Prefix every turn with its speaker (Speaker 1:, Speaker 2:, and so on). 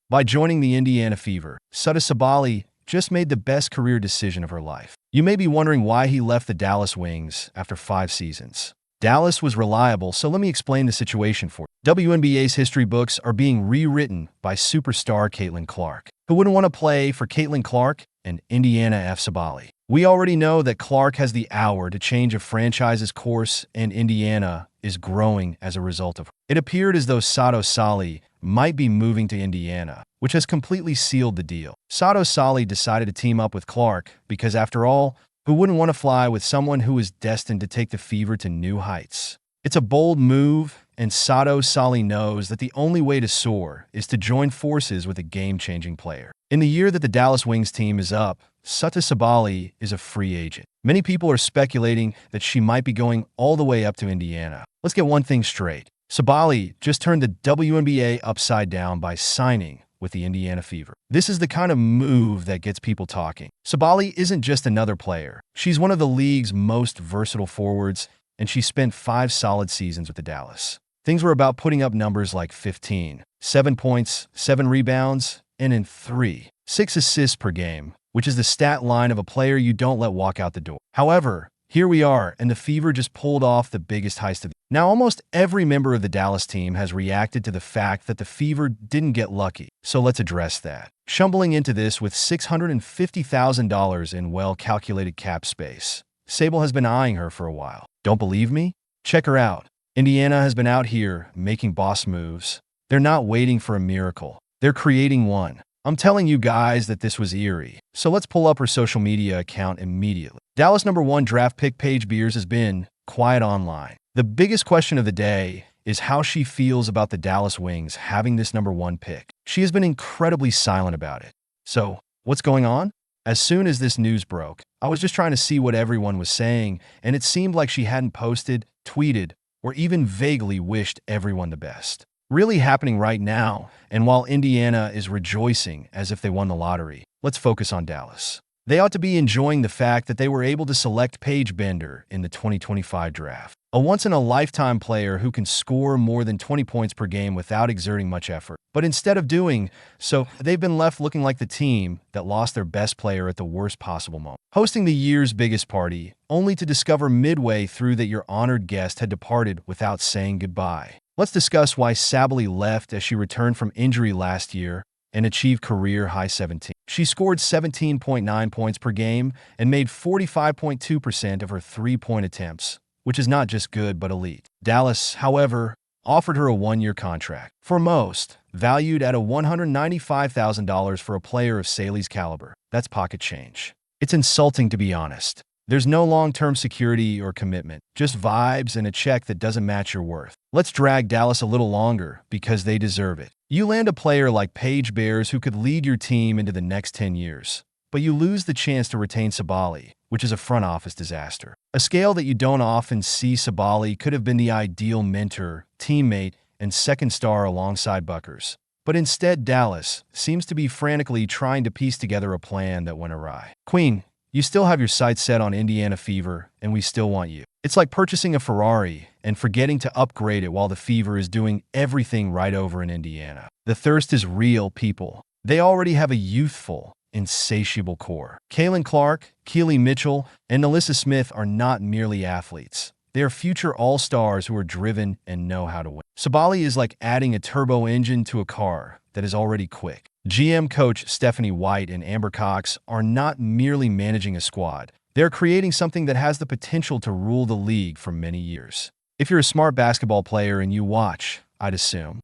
Speaker 1: By joining the Indiana Fever, Satou Sabally just made the best career decision of her life. You may be wondering why he left the Dallas Wings after 5 seasons. Dallas was reliable, so let me explain the situation for you. WNBA's history books are being rewritten by superstar Caitlin Clark. Who wouldn't want to play for Caitlin Clark and Indiana F. Sabally? We already know that Clark has the hour to change a franchise's course, and Indiana is growing as a result of her. It appeared as though Satou Sabally might be moving to Indiana, which has completely sealed the deal. Satou Sabally decided to team up with Clark because, after all, who wouldn't want to fly with someone who is destined to take the Fever to new heights? It's a bold move, and Satou Sabally knows that the only way to soar is to join forces with a game-changing player. In the year that the Dallas Wings team is up, Satou Sabally is a free agent. Many people are speculating that she might be going all the way up to Indiana. Let's get one thing straight. Sabally just turned the WNBA upside down by signing with the Indiana Fever. This is the kind of move that gets people talking. Sabally isn't just another player. She's one of the league's most versatile forwards, and she spent 5 solid seasons with the Dallas. Things were about putting up numbers like 15, 7 points, 7 rebounds, and in 6 assists per game, which is the stat line of a player you don't let walk out the door. However, here we are, and the Fever just pulled off the biggest heist of the year. Now, almost every member of the Dallas team has reacted to the fact that the Fever didn't get lucky, so let's address that. Stumbling into this with $650,000 in well-calculated cap space, Sabally has been eyeing her for a while. Don't believe me? Check her out. Indiana has been out here making boss moves. They're not waiting for a miracle. They're creating one. I'm telling you guys that this was eerie. So let's pull up her social media account immediately. Dallas #1 draft pick Paige Beers has been quiet online. The biggest question of the day is how she feels about the Dallas Wings having this #1 pick. She has been incredibly silent about it. So, what's going on? As soon as this news broke, I was just trying to see what everyone was saying, and it seemed like she hadn't posted, tweeted, or even vaguely wished everyone the best. Really happening right now, and while Indiana is rejoicing as if they won the lottery, let's focus on Dallas. They ought to be enjoying the fact that they were able to select Paige Bender in the 2025 draft, a once-in-a-lifetime player who can score more than 20 points per game without exerting much effort. But instead of doing so, they've been left looking like the team that lost their best player at the worst possible moment, hosting the year's biggest party, only to discover midway through that your honored guest had departed without saying goodbye. Let's discuss why Sabally left as she returned from injury last year and achieved career-high 17. She scored 17.9 points per game and made 45.2% of her 3-point attempts, which is not just good but elite. Dallas, however, offered her a 1-year contract. For most, valued at $195,000 for a player of Sabally's caliber. That's pocket change. It's insulting, to be honest. There's no long-term security or commitment, just vibes and a check that doesn't match your worth. Let's drag Dallas a little longer because they deserve it. You land a player like Paige Beers who could lead your team into the next 10 years, but you lose the chance to retain Sabally, which is a front office disaster. A scale that you don't often see. Sabally could have been the ideal mentor, teammate, and second star alongside Buckers. But instead, Dallas seems to be frantically trying to piece together a plan that went awry. Queen, you still have your sights set on Indiana Fever, and we still want you. It's like purchasing a Ferrari and forgetting to upgrade it while the Fever is doing everything right over in Indiana. The thirst is real, people. They already have a youthful, insatiable core. Caitlin Clark, Keely Mitchell, and Alyssa Smith are not merely athletes. They are future all-stars who are driven and know how to win. Sabally is like adding a turbo engine to a car that is already quick. GM coach Stephanie White and Amber Cox are not merely managing a squad. They're creating something that has the potential to rule the league for many years. If you're a smart basketball player and you watch, I'd assume,